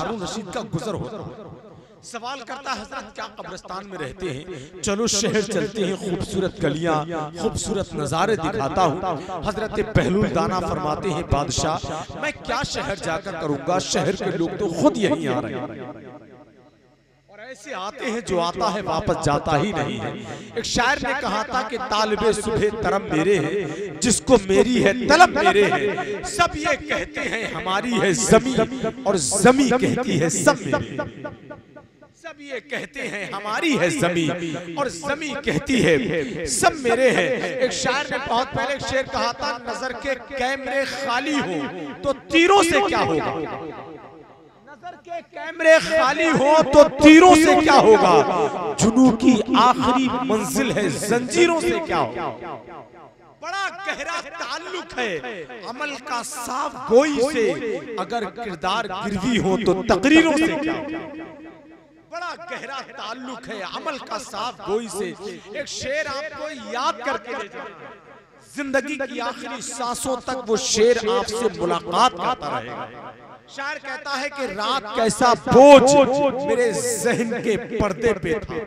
हारून रशीद का गुजर होता है। सवाल करता हजरत क्या कब्रिस्तान में रहते हैं? चलो शहर चलते हैं, खूबसूरत गलियां, खूबसूरत नजारे दिखाता हूँ। हजरत बहलूल दाना फरमाते हैं बादशाह मैं क्या शहर जाकर करूंगा, शहर के लोग तो खुद यहीं आ रहे हैं और ऐसे आते हैं जो आता है वापस जाता ही नहीं है। एक शायर ने कहा था कि तालिबे सुबह तरम मेरे हैं, जिसको मेरी है तलब मेरे है। सब ये कहते हैं हमारी है जमी और जमी कहती है सब मेरे। सब ये कहते हैं हमारी है जमी और जमी कहती है सब मेरे हैं। एक शायर ने बहुत पहले एक शेर कहा था नजर के कैमरे खाली हो तो तीरों से क्या होगा। नजर के कैमरे खाली हो तो तीरों से क्या होगा। जुनू की आखिरी मंजिल है जंजीरों से क्या होगा। बड़ा गहरा ताल्लुक है अमल का साफ गोई से, अगर किरदार गिरवी हो तो तकरीरों से क्या होगा। बड़ा गहरा ताल्लुक है अमल का साफ गोई से। एक शेर आपको याद करके ले जाए, जिंदगी की आखिरी सांसों तक वो शेर आपसे मुलाकात करता रहेगा। शायर कहता है कि रात कैसा बोझ मेरे जहन के पर्दे पे था,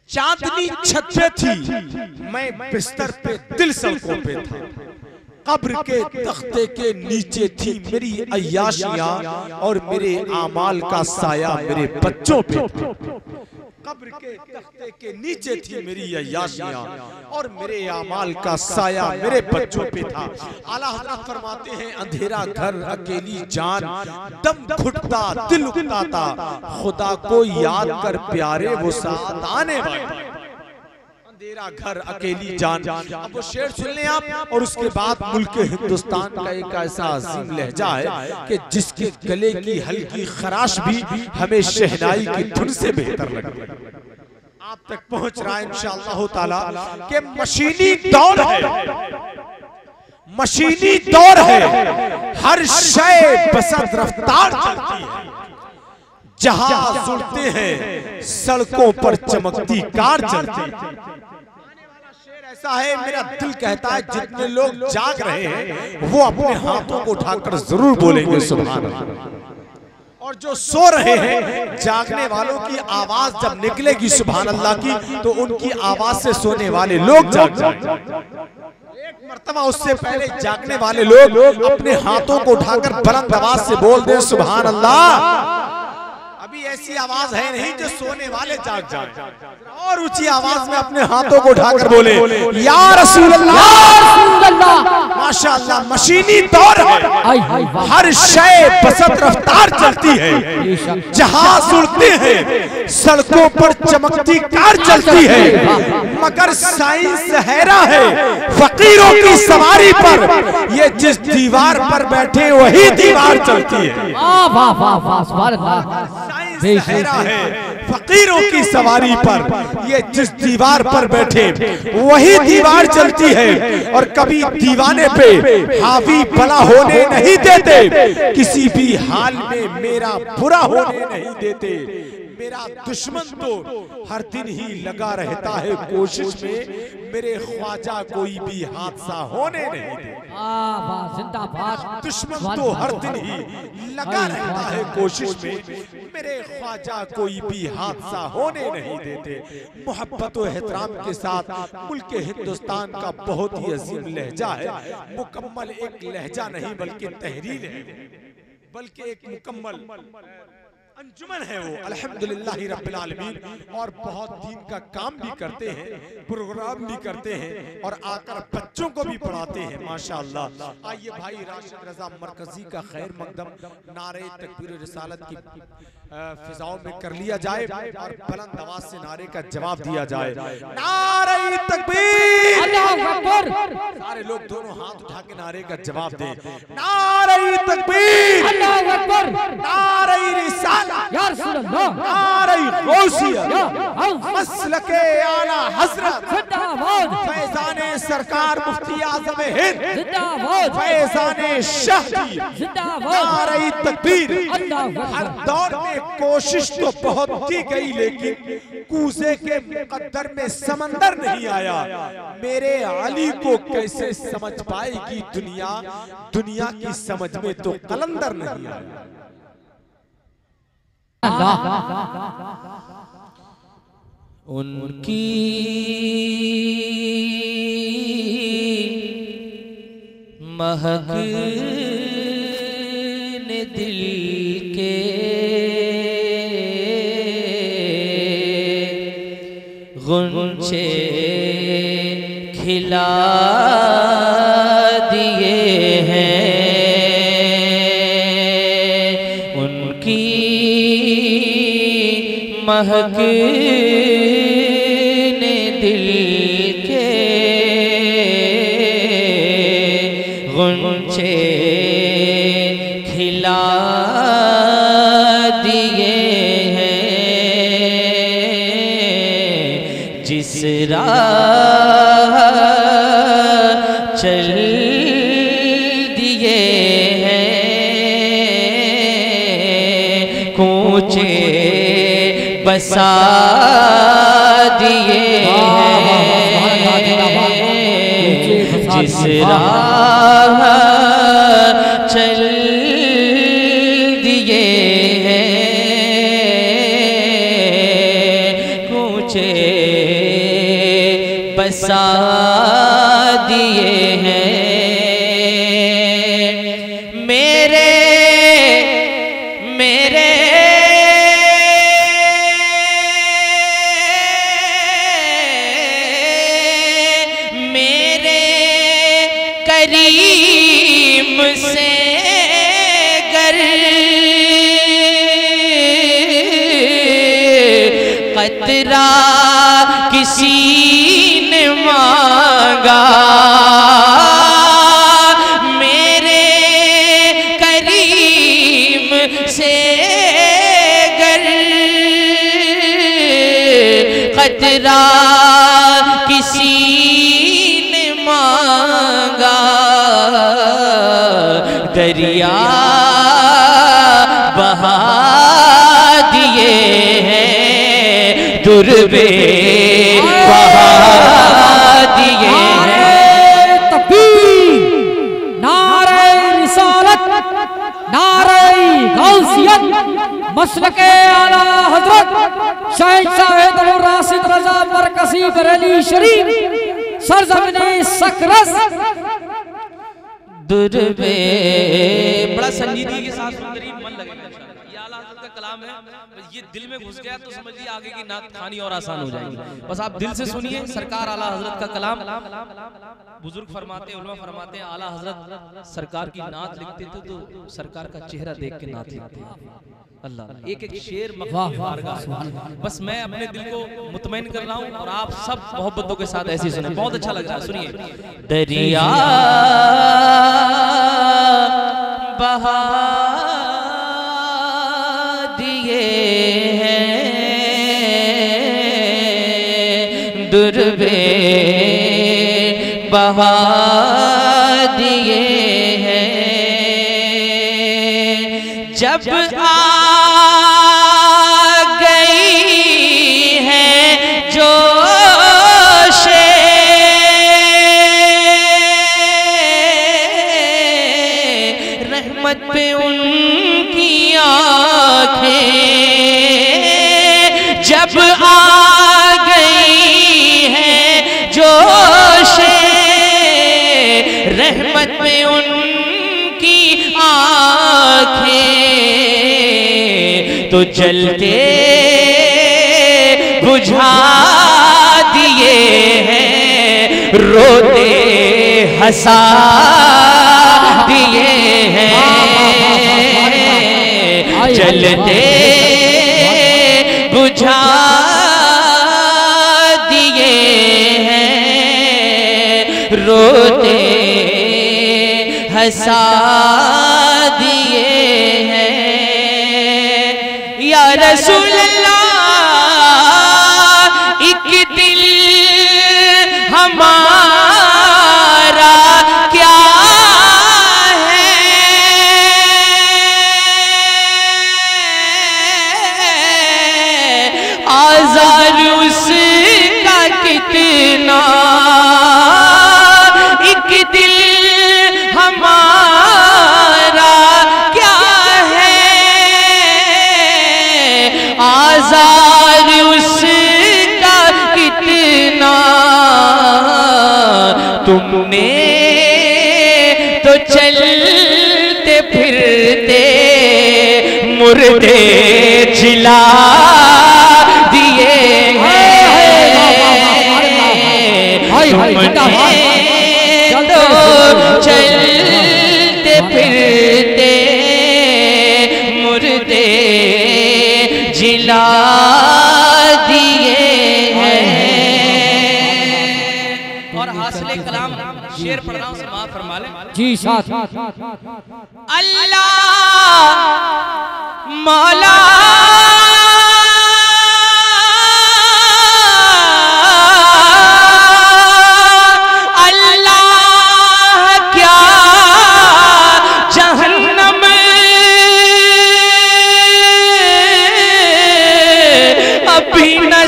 चांदनी छत पे थी मैं बिस्तर पे दिल सड़कों पे था। कब्र के तख्ते के नीचे थी मेरी अय्याशियां और मेरे आमाल का साया मेरे बच्चों पे। कब्र के तख्ते के नीचे थी मेरी अय्याशियां और मेरे आमाल का साया मेरे बच्चों पे था। आला हज़रत फरमाते हैं अंधेरा घर अकेली जान दम घुटता दिल उकताता, खुदा को याद कर प्यारे वो साथ आने वाले। अंधेरा घर अकेली जान, अब वो शेर सुन लें आप और उसके बाद मुल्क हिंदुस्तान का एक ऐसा अजीम लहजा है कि जिसके गले की हल्की खराश भी हमें शहनाई की धुन से बेहतर लगती है। आप तक पहुंच रहा है इंशाअल्लाह ताला कि मशीनी दौर है, मशीनी दौर है, हर शय बसंत रफ्तार चलती है। जहाज उड़ते हैं सड़कों पर चमकती कार चलती है। ऐसा है मेरा दिल कहता है जितने लोग जाग रहे हैं वो अपने हाथों को उठाकर जरूर बोलेंगे सुभान अल्लाह। और जो सो रहे हैं जागने वालों की आवाज जब निकलेगी सुभान अल्लाह की तो उनकी आवाज से सोने वाले लोग जाग जाएंगे। एक मर्तबा उससे पहले जागने वाले लोग अपने हाथों को उठाकर बुलंद आवाज से बोल दे सुभान अल्लाह। अभी ऐसी आवाज है नहीं जो सोने वाले जाग जाए। और ऊंची आवाज में अपने हाथों को उठाकर बोले या रसूल अल्लाह। माशाअल्लाह मशीनी दौर है, हर शय बसंत रफ्तार चलती है। जहाज उड़ते हैं सड़कों पर चमकती कार चलती है, मगर साइंस हैरा है फकीरों की सवारी पर। ये जिस दीवार पर बैठे वही दीवार चलती है। हैरा है फकीरों की सवारी पर, ये जिस दीवार पर बैठे वही दीवार चलती है। और कभी दीवाने पे हावी भला होने नहीं देते, किसी भी हाल में मेरा बुरा होने नहीं देते। मेरा दुश्मन तो हर दिन ही लगा रहता है कोशिश में, मेरे ख्वाजा कोई भी हादसा होने नहीं देता। दुश्मन तो हर दिन ही लगा रहता है कोशिश में, मेरे ख्वाजा कोई भी हादसा होने नहीं देते। मोहब्बत और एहतराम के साथ मुल्क हिंदुस्तान का बहुत ही अजीम लहजा है। मुकम्मल एक लहजा नहीं बल्कि तहरीर है, बल्कि एक मुकम्मल अंजुमन है वो अल्हम्दुलिल्लाह रब्बिल आलमीन। और बहुत दीन का काम भी करते हैं, प्रोग्राम भी करते हैं और आकर बच्चों को भी पढ़ाते हैं माशाअल्लाह। आइए भाई राशिद रजा मरकजी का खैर मकदम नारे तकबीर रिसालत की फिजाओं में कर लिया जाए और बुलंद आवाज से नारे का जवाब दिया जाए। नारे तकबीर, अल्लाहू अकबर। सारे लोग दोनों हाथ उठा के नारे का जवाब दें। नारे तकबीर, अल्लाहू अकबर। नारे रिसालत या रसूल अल्लाह, नारे गौसिया मसलके आला हजरत जिंदाबाद, फैजाने सरकार मुफ्ती आज़म हिंद जिंदाबाद, फैजाने शाह जिंदाबाद। नारे तकबीर, हर दौर में कोशिश तो बहुत की गई लेकिन कूजे के मुकद्दर में समंदर नहीं आया। मेरे अली को कैसे समझ पाएगी दुनिया, दुनिया की समझ में तो कलंदर नहीं आया। उनकी महक ने दिल के गुंचे खिला दिए हैं। उनकी महक ने दिल के गुंचे खिला दिए हैं। जिस राह चल दिए हैं, कूचे बसा दिए हैं। जिस राह चल दिए हैं, कूचे बसा दिए हैं। मेरे मेरे करीम से गर कतरा किसी ने मांगा, मेरे करीम से गर कतरा किसी ने मांगा, दरिया बहा दिए हैं, दुर्बे बहा दिए हैं। तकबीर, नारे रिसालत, नारे गौसियत, मसलके आला हजरत शहंशाह राशिद रजा मरकजी बरेली शरीफ सरजमीने सकरस। दुर्बे बड़ा संजीदगी के साथ सुंदरी मन लगेगा। ये आला हज़रत का कलाम है, ये दिल में घुस गया तो समझिए आगे की नात खानी और आसान हो जाएगी। बस आप दिल से सुनिए सरकार आला हज़रत का कलाम। बुजुर्ग फरमाते, उलमा फरमाते हैं आला हज़रत सरकार की नात लिखते थे तो सरकार का चेहरा देख के नात लिखते हैं। अल्लाह एक एक शेर मखफ़ी। बस मैं अपने दिल को मुतमईन कर रहा हूँ और आप सब मोहब्बतों के साथ ऐसे सुने, बहुत अच्छा लग रहा है। सुनिए। दरिया बहा दिए हैं, दुर्बे बहा दिए हैं। जब आ गई है जोशे रहमत पे उनकी आँखें, जब आ गई है जोशे रहमत पे उनकी आँखें, तो जलते बुझा दिए हैं, रोते हंसा दिए हैं। जलते बुझा दिए हैं, रोते हंसा दिए हैं। या रसूल अल्लाह एक दिल हमारा क्या है, आज़ार उसका कितना, एक दिल हमारा क्या है, तुमने तो चलते फिरते मुर्दे जिला दिए तुमने तो चलते फिरते मुर्दे जिला दिए हैं। और हासिले कलाम शेर पढ़ रहा हूं, समाअत फरमा लें। जी साथ अल्लाह मौला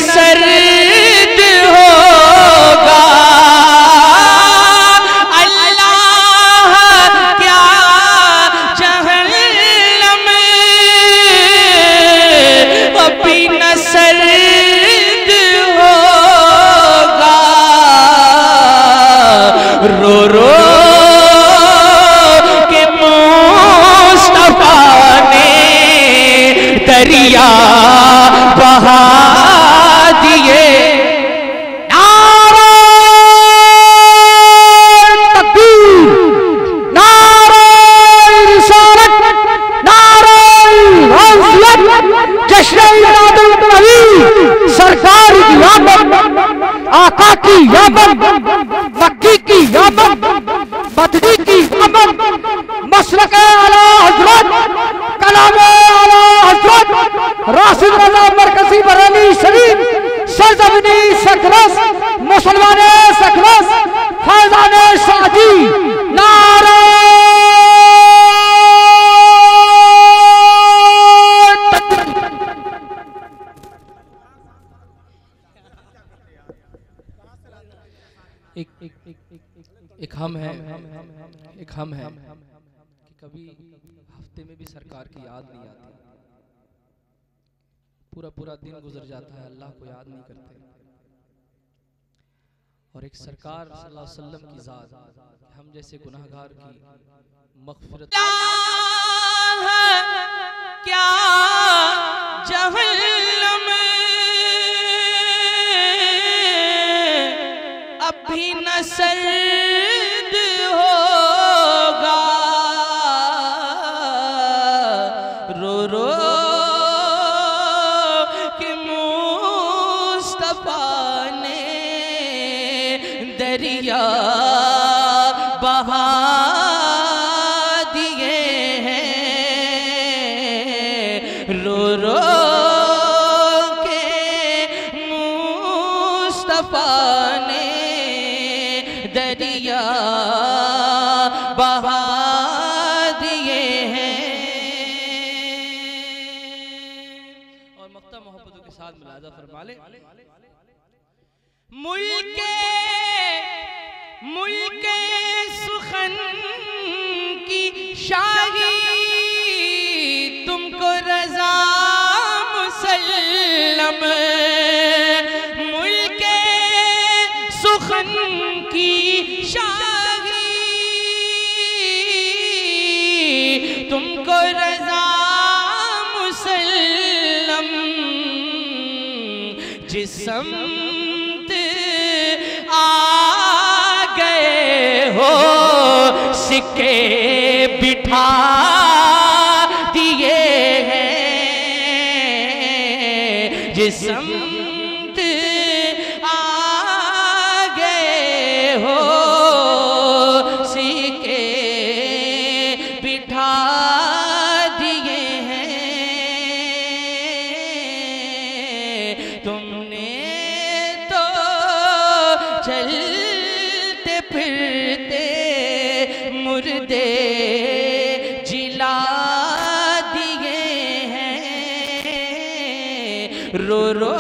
सर्द होगा, अल्लाह क्या जहन्नम अभी न सर्द होगा। रो रो के मुस्तफा ने दरिया बहा दिए। नारे तकबीर, नारे रिसालत, नारे गौसियत, जश्न मिलादुन नबी, सरकार की आमद, आका की आमद, मक्की की आमद, मदनी की आमद, मसलक आला हजरत, कलाम आला हजरत राशिद रज़ा मरकज़ी बरेली शरीफ, सरजमीनी सकरस, मुसलमाने सकरस, फैज़ाने शादी, नारे एक हम है कि कभी हफ्ते में भी सरकार की याद नहीं आती, पूरा पूरा दिन गुजर जाता है, अल्लाह को याद नहीं करते। और एक सरकार सल्लल्लाहु अलैहि वसल्लम की ज़ात हम जैसे गुनाहगार की मग़फ़िरत क्या जहन्नम अभी न सर्द होगा। रो रो के मुस्तफा ने दरिया बहा दिए हैं। रो रो के मुस्तफा ने दरिया बहा दिए हैं। और मक्ता मोहब्बतों के साथ मुलाज़ा फरमा ले। मुल्के सुखन की शाही तुमको रज़ा मुसल्लम, मुल्के सुखन की शाही तुमको रज़ा मुसल्लम, जिस समत आ गए हो सिक्के बिठा दिए हैं। जिस समत आ गए हो सिक्के बिठा दिए हैं। तुमने तो चलते फिरते मुर्दे जिला दिए हैं। रो रो